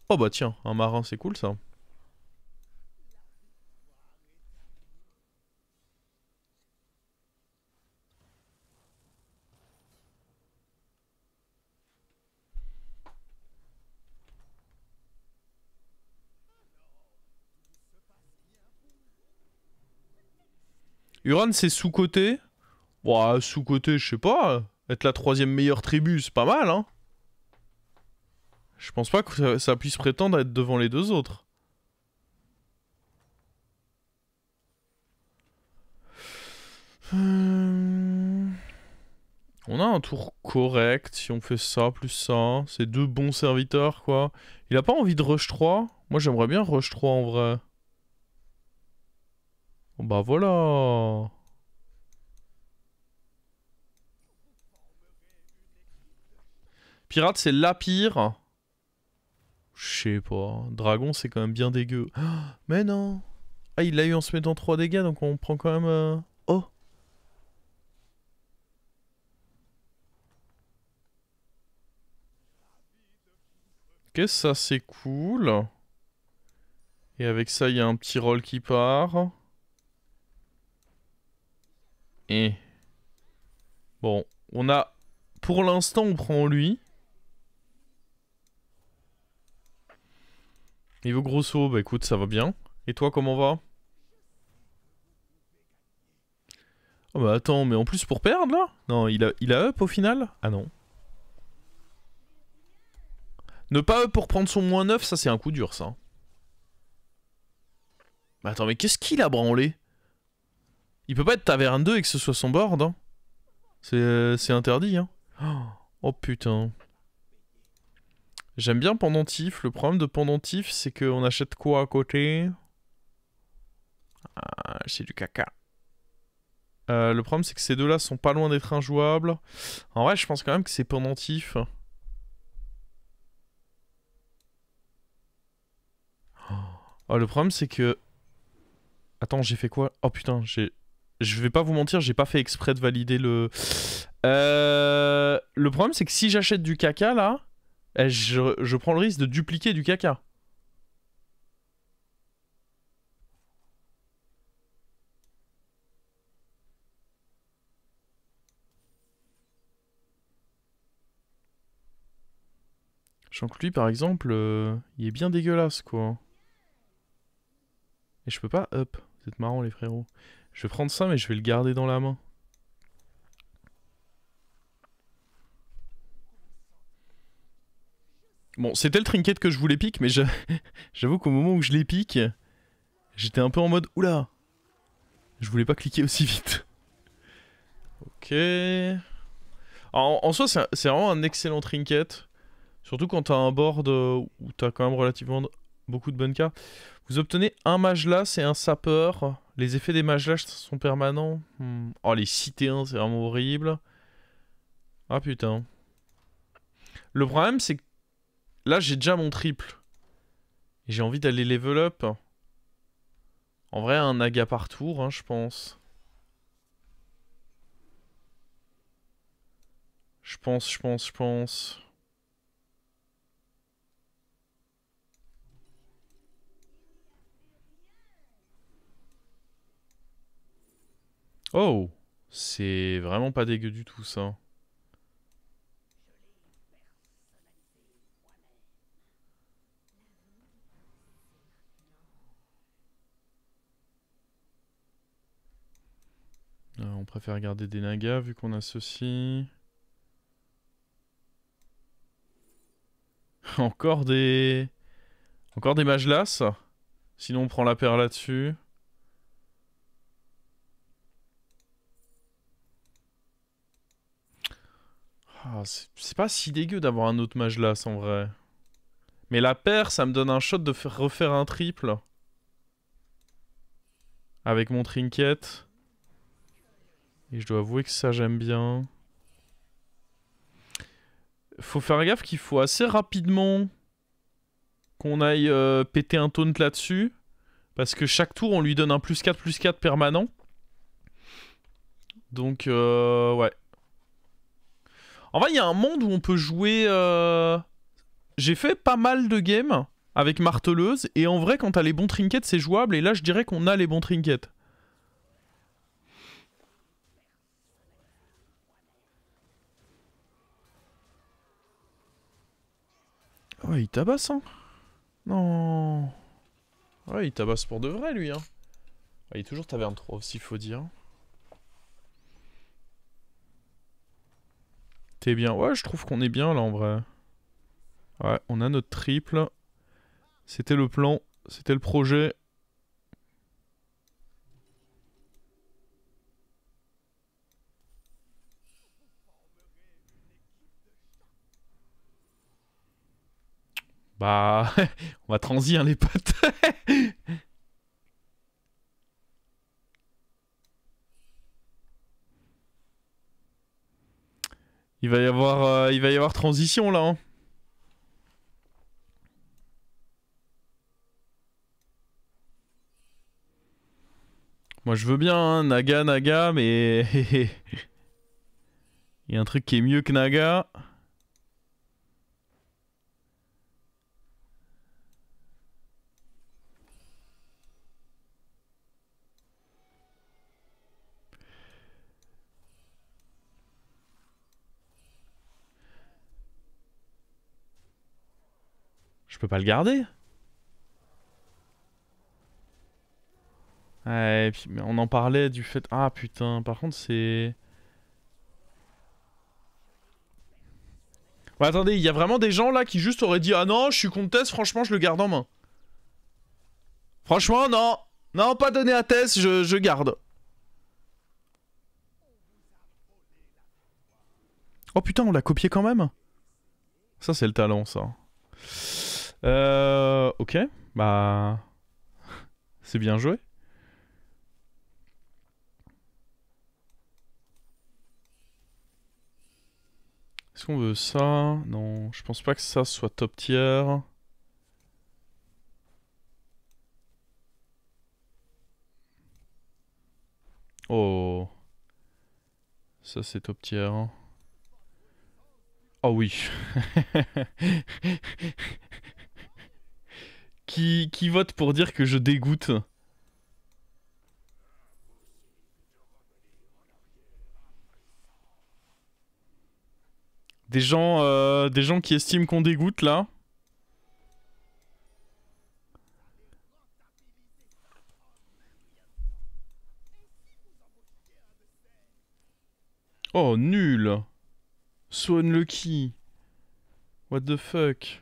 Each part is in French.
Oh bah tiens, un marin, c'est cool ça. Uran, c'est sous-côté. Ouah, sous-côté, je sais pas. Être la troisième meilleure tribu, c'est pas mal, hein. Je pense pas que ça puisse prétendre être devant les deux autres. On a un tour correct si on fait ça plus ça. C'est deux bons serviteurs, quoi. Il a pas envie de rush 3? Moi, j'aimerais bien rush 3 en vrai. Oh, bah voilà. Pirate, c'est la pire. Je sais pas. Dragon, c'est quand même bien dégueu. Mais non. Ah, il l'a eu en se mettant 3 dégâts, donc on prend quand même... Oh. Ok, ça c'est cool. Et avec ça, il y a un petit roll qui part. Et... Bon, on a... Pour l'instant, on prend lui. Niveau grosso, bah écoute, ça va bien. Et toi, comment va? Oh bah attends, mais en plus pour perdre là? Non, il a up au final? Ah non. Ne pas up pour prendre son moins 9, ça c'est un coup dur ça. Bah attends, mais qu'est-ce qu'il a branlé? Il peut pas être taverne 2 et que ce soit son board, hein. C'est interdit, hein. Oh putain. J'aime bien Pendentif. Le problème de Pendentif, c'est qu'on achète quoi à côté? Ah, c'est du caca. Le problème, c'est que ces deux-là sont pas loin d'être injouables. En vrai, je pense quand même que c'est Pendentif. Oh, le problème, c'est que... Attends, j'ai fait quoi? Oh putain, j'ai... Je vais pas vous mentir, j'ai pas fait exprès de valider le... Le problème, c'est que si j'achète du caca, là, je prends le risque de dupliquer du caca. Sachant que lui, par exemple, il est bien dégueulasse, quoi. Et je peux pas up. Vous êtes marrants, les frérots. Je vais prendre ça, mais je vais le garder dans la main. Bon, c'était le trinket que je voulais pique, mais j'avoue qu'au moment où je l'ai pique, j'étais un peu en mode oula. Je voulais pas cliquer aussi vite. Ok. En soi, c'est vraiment un excellent trinket. Surtout quand t'as un board où t'as quand même relativement beaucoup de bonnes cartes. Vous obtenez un Magelas et un Sapeur. Les effets des Magelas sont permanents. Oh, les cités 1, c'est vraiment horrible. Ah putain. Le problème, c'est que là, j'ai déjà mon triple. Et j'ai envie d'aller level up. En vrai, un Naga par tour, hein, je pense. Je pense. Oh, c'est vraiment pas dégueu du tout, ça. On préfère garder des Nagas vu qu'on a ceci. Encore des... Encore des Magelas. Sinon on prend la paire là-dessus. Ah, c'est pas si dégueu d'avoir un autre Magelas en vrai. Mais la paire, ça me donne un shot de refaire un triple. Avec mon trinket. Et je dois avouer que ça j'aime bien. Faut faire gaffe qu'il faut assez rapidement qu'on aille péter un taunt là-dessus. Parce que chaque tour on lui donne un +4/+4 permanent. Donc ouais. En vrai il y a un monde où on peut jouer... J'ai fait pas mal de games avec marteleuse. Et en vrai, quand t'as les bons trinkets, c'est jouable. Et là, je dirais qu'on a les bons trinkets. Ouais, il tabasse, hein. Non. Ouais, il tabasse pour de vrai, lui, hein. Ouais, il est toujours taverne 3 aussi, faut dire. T'es bien. Ouais, je trouve qu'on est bien, là, en vrai. Ouais, on a notre triple. C'était le plan. C'était le projet. Bah... on va transi, hein, les potes. Il va y avoir transition, là, hein. Moi, je veux bien, hein, Naga, Naga, mais... il y a un truc qui est mieux que Naga. Je peux pas le garder. Ouais, et puis, mais on en parlait du fait... Ah, putain, par contre, c'est... Ouais, attendez, il y a vraiment des gens, là, qui juste auraient dit « Ah non, je suis contre Tess, franchement, je le garde en main. » Franchement, non. Non, pas donné à Tess, je garde. Oh putain, on l'a copié quand même. Ça, c'est le talent, ça. Ok. Bah... c'est bien joué. Est-ce qu'on veut ça? Non, je pense pas que ça soit top tier. Oh. Ça, c'est top tier. Oh oui. Qui vote pour dire que je dégoûte? Des gens qui estiment qu'on dégoûte, là? Oh, nul. So unlucky. What the fuck?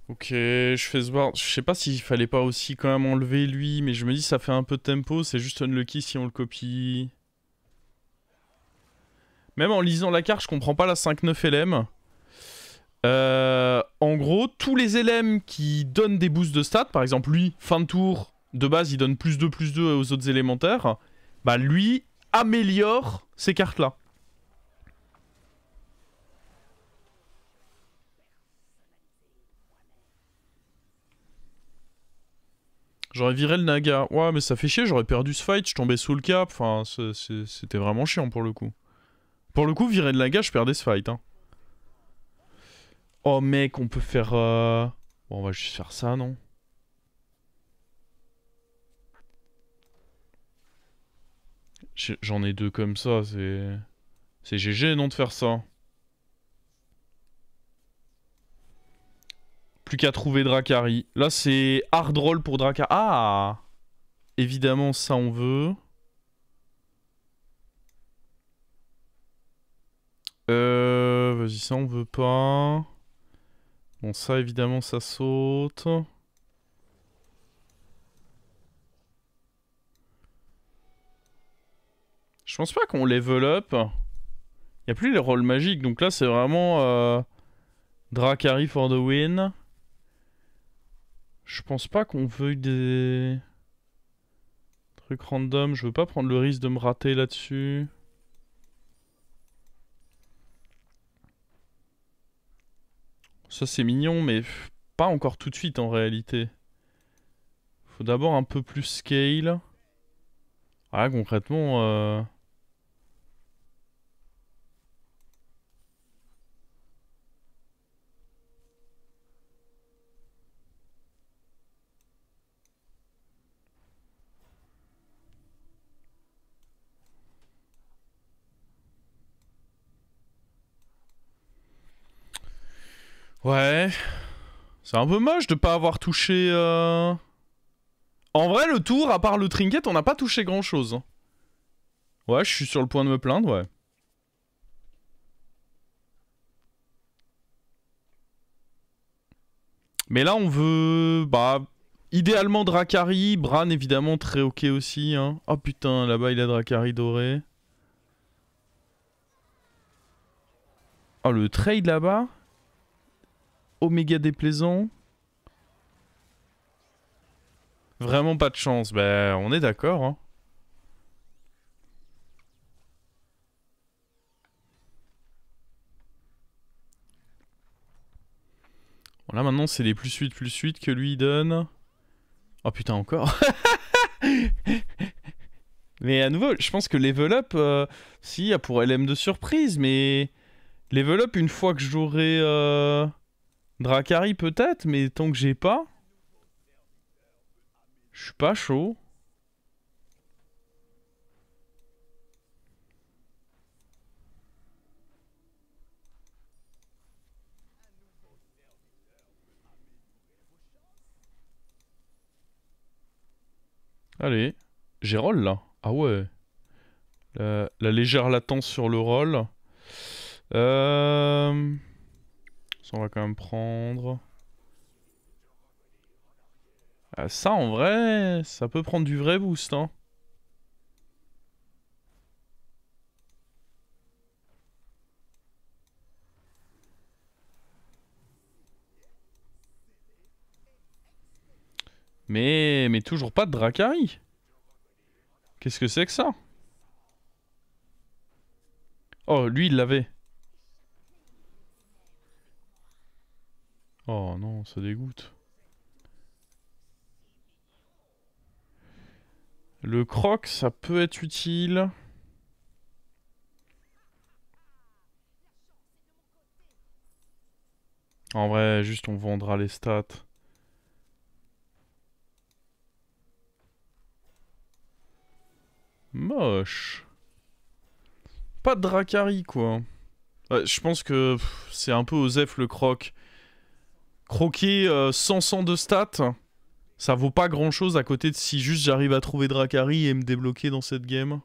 Ok, je fais ce board. Je sais pas s'il fallait pas aussi quand même enlever lui, mais je me dis ça fait un peu de tempo, c'est juste unlucky si on le copie. Même en lisant la carte, je comprends pas la 5-9 LM. En gros, tous les LM qui donnent des boosts de stats, par exemple lui, fin de tour, de base il donne +2/+2 aux autres élémentaires, bah lui améliore ces cartes-là. J'aurais viré le Naga. Ouais, mais ça fait chier, j'aurais perdu ce fight, je tombais sous le cap. Enfin, c'était vraiment chiant pour le coup. Pour le coup, virer le Naga, je perdais ce fight. Hein. Oh mec, on peut faire... Bon, on va juste faire ça, non? J'en ai deux comme ça, c'est... C'est GG, non, de faire ça. Plus qu'à trouver Drakari. Là, c'est hard roll pour Drakari. Ah! Évidemment, ça, on veut. Vas-y, ça, on veut pas. Bon, ça, évidemment, ça saute. Je pense pas qu'on level up. Il n'y a plus les rôles magiques, donc là, c'est vraiment... Drakari for the win. Je pense pas qu'on veuille des... trucs random. Je veux pas prendre le risque de me rater là-dessus. Ça c'est mignon, mais pas encore tout de suite en réalité. Faut d'abord un peu plus scale. Ah, concrètement... Ouais... C'est un peu moche de pas avoir touché... En vrai, le tour, à part le trinket, on n'a pas touché grand chose. Ouais, je suis sur le point de me plaindre, ouais. Mais là, on veut... Bah... Idéalement Dracari, Bran évidemment très ok aussi. Hein. Oh putain, là-bas il a Dracari doré. Oh, le trade là-bas. Oméga déplaisant. Vraiment pas de chance. Bah, on est d'accord. Hein. Bon, là maintenant c'est les plus 8 que lui donne. Oh putain, encore. Mais à nouveau, je pense que level up, si, il y a pour LM de surprise, mais... Level up, une fois que j'aurai Dracari peut-être, mais tant que j'ai pas... Je suis pas chaud. Allez. J'ai roll là. Ah ouais. La légère latence sur le roll. Ça on va quand même prendre... Ah, ça en vrai, ça peut prendre du vrai boost hein. Mais toujours pas de Dracari. Qu'est-ce que c'est que ça? Oh, lui il l'avait. Oh non, ça dégoûte. Le croc, ça peut être utile. En vrai, juste on vendra les stats. Moche. Pas de Dracari quoi. Ouais, je pense que c'est un peu Osef le croc. Croquer 100 de stats, ça vaut pas grand chose à côté de si juste j'arrive à trouver Dracari et me débloquer dans cette game.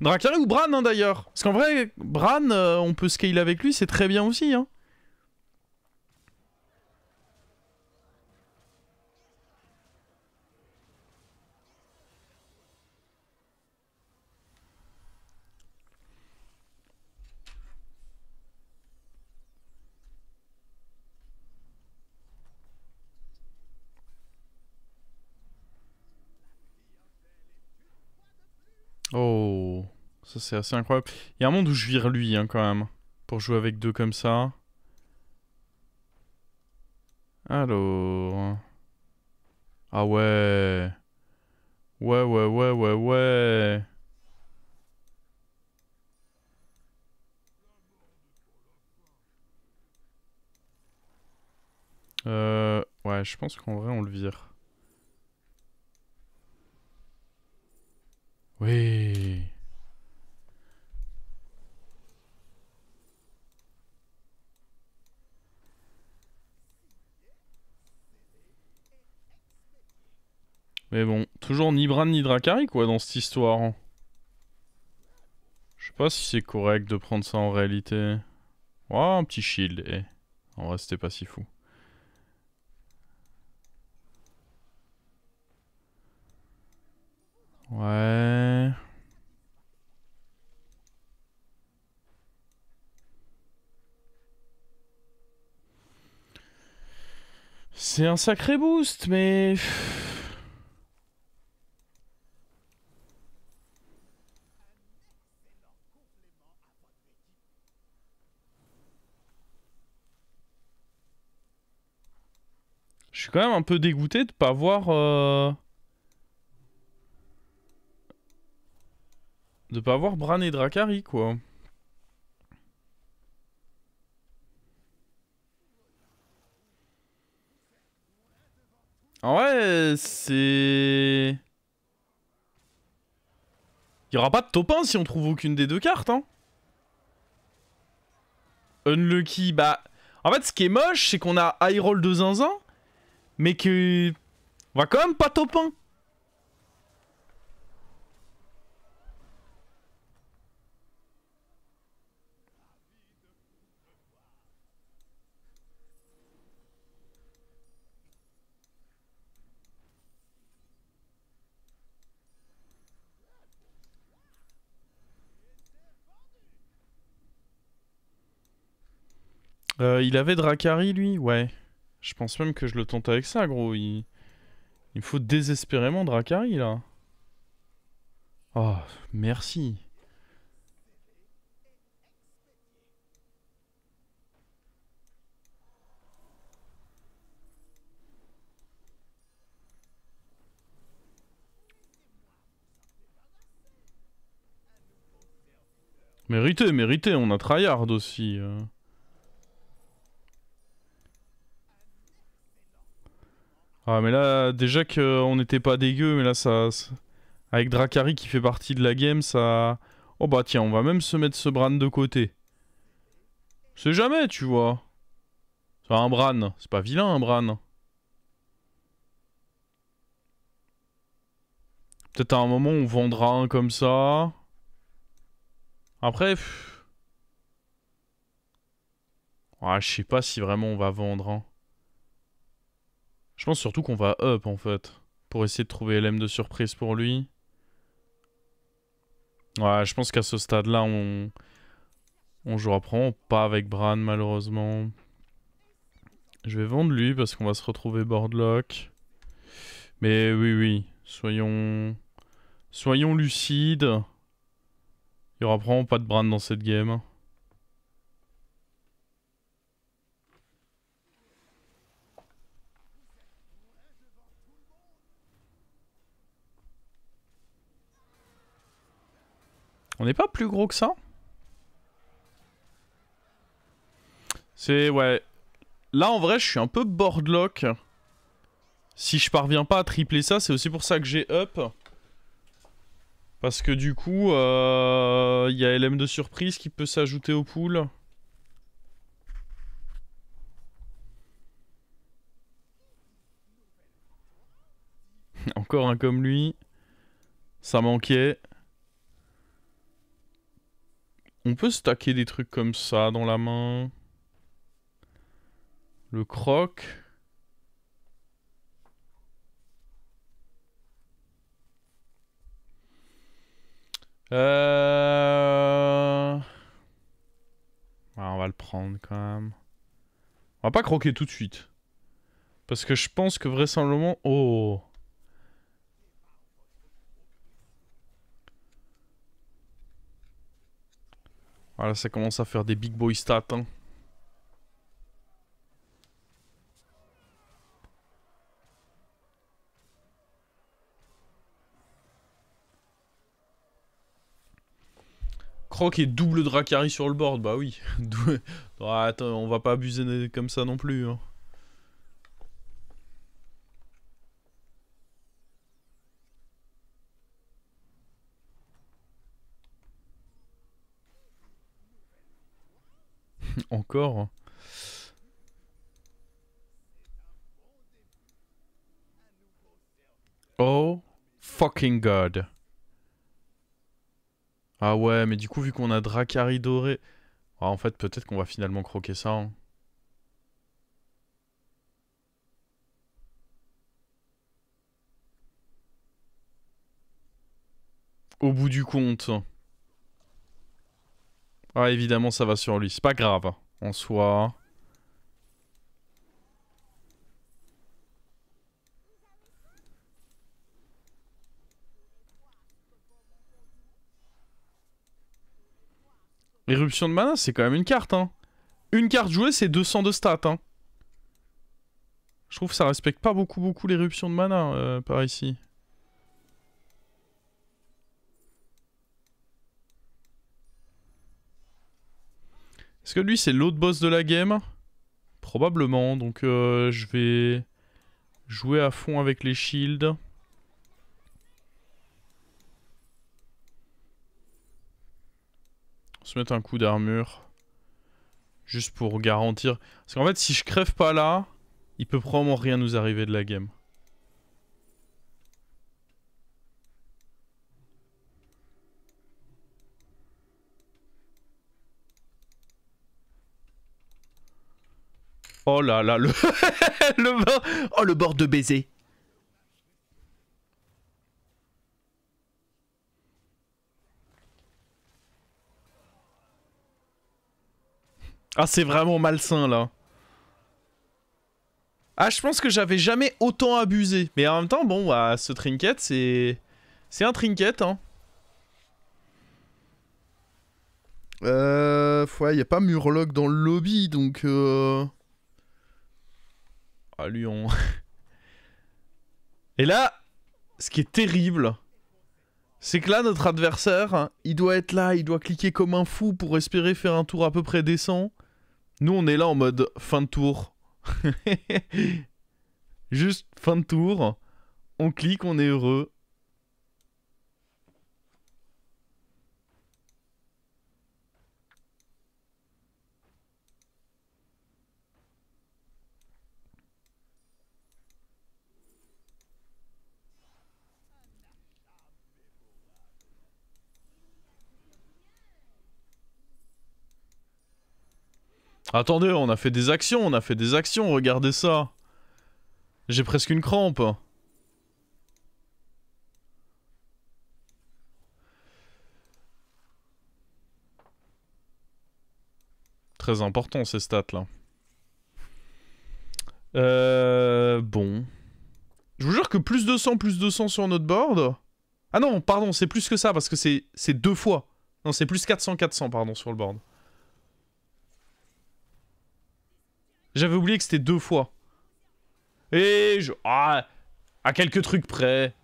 Dracari ou Bran hein, d'ailleurs. Parce qu'en vrai, Bran, on peut scale avec lui, c'est très bien aussi. Hein. Oh, ça c'est assez incroyable. Il y a un monde où je vire lui hein, quand même. Pour jouer avec deux comme ça. Alors... Ah ouais... Ouais. Ouais, je pense qu'en vrai on le vire. Oui. Mais bon, toujours ni Bran ni Dracari quoi dans cette histoire. Hein. Je sais pas si c'est correct de prendre ça en réalité. Oh, un petit shield. Eh. En vrai, c'était pas si fou. Ouais. C'est un sacré boost, mais... Je suis quand même un peu dégoûté de pas voir... De pas voir Bran et Drakari, quoi. En vrai, c'est... Il y aura pas de top 1 si on trouve aucune des deux cartes, hein. Unlucky, bah... En fait, ce qui est moche, c'est qu'on a high roll de zinzin, mais que... On va quand même pas top 1. Il avait Drakari, lui? Ouais. Je pense même que je le tente avec ça, gros. Il me faut désespérément Drakari, là. Oh, merci. Mérité, mérité, on a tryhard aussi. Ah, mais là, déjà qu'on n'était pas dégueu, mais là, avec Drakari qui fait partie de la game, ça... Oh bah tiens, on va même se mettre ce Bran de côté. C'est jamais, tu vois. C'est un Bran, c'est pas vilain un Bran. Peut-être à un moment on vendra un comme ça. Après... Ah, je sais pas si vraiment on va vendre, hein. Je pense surtout qu'on va up en fait. Pour essayer de trouver LM de surprise pour lui. Ouais, je pense qu'à ce stade-là, on jouera probablement pas avec Bran malheureusement. Je vais vendre lui parce qu'on va se retrouver boardlock. Mais oui, oui. Soyons lucides. Il y aura probablement pas de Bran dans cette game. On n'est pas plus gros que ça? C'est... Ouais. Là, en vrai, je suis un peu boardlock. Si je parviens pas à tripler ça, c'est aussi pour ça que j'ai up. Parce que du coup, il y a LM de surprise qui peut s'ajouter au pool. Encore un comme lui. Ça manquait. On peut stacker des trucs comme ça dans la main. Le croc. On va le prendre quand même. On va pas croquer tout de suite. Parce que je pense que vraisemblablement... Oh. Voilà, ça commence à faire des big boy stats, hein. Croc et double Drakari sur le board, bah oui. Ah, attends, on va pas abuser comme ça non plus, hein. Encore. Oh fucking god. Ah ouais, mais du coup, vu qu'on a Drakari doré... Ah, en fait, peut-être qu'on va finalement croquer ça, hein. Au bout du compte. Ah, évidemment, ça va sur lui. C'est pas grave, hein, en soi. Éruption de mana, c'est quand même une carte, hein. Une carte jouée, c'est 200 de stats, hein. Je trouve que ça respecte pas beaucoup l'éruption de mana par ici. Est-ce que lui c'est l'autre boss de la game? Probablement, donc je vais jouer à fond avec les shields. On se mettre un coup d'armure. Juste pour garantir. Parce qu'en fait si je crève pas là, il peut probablement rien nous arriver de la game. Oh là là, le... Oh, le bord de baiser. Ah, c'est vraiment malsain, là. Ah, je pense que j'avais jamais autant abusé. Mais en même temps, bon, bah, ce trinket, c'est... C'est un trinket, hein. Ouais, y a pas Murloc dans le lobby, donc... Ah, lui, on... Et là, ce qui est terrible, c'est que là, notre adversaire, hein, il doit être là, il doit cliquer comme un fou pour espérer faire un tour à peu près décent. Nous, on est là en mode fin de tour. Juste fin de tour. On clique, on est heureux. Attendez, on a fait des actions, regardez ça. J'ai presque une crampe. Très important ces stats là. Bon. Je vous jure que plus 200 sur notre board. Ah non, pardon, c'est plus que ça parce que c'est 2 fois. Non, c'est plus 400 pardon sur le board. J'avais oublié que c'était 2 fois. Et je... Ah, à quelques trucs près.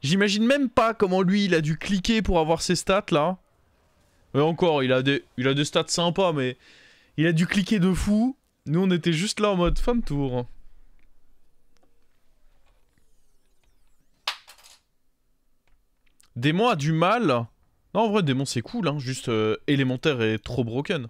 J'imagine même pas comment lui, il a dû cliquer pour avoir ces stats là. Et encore, il a des stats sympas, mais... Il a dû cliquer de fou. Nous, on était juste là en mode fin de tour. Démon a du mal. Non, en vrai, Démon, c'est cool, hein. Juste, élémentaire est trop broken.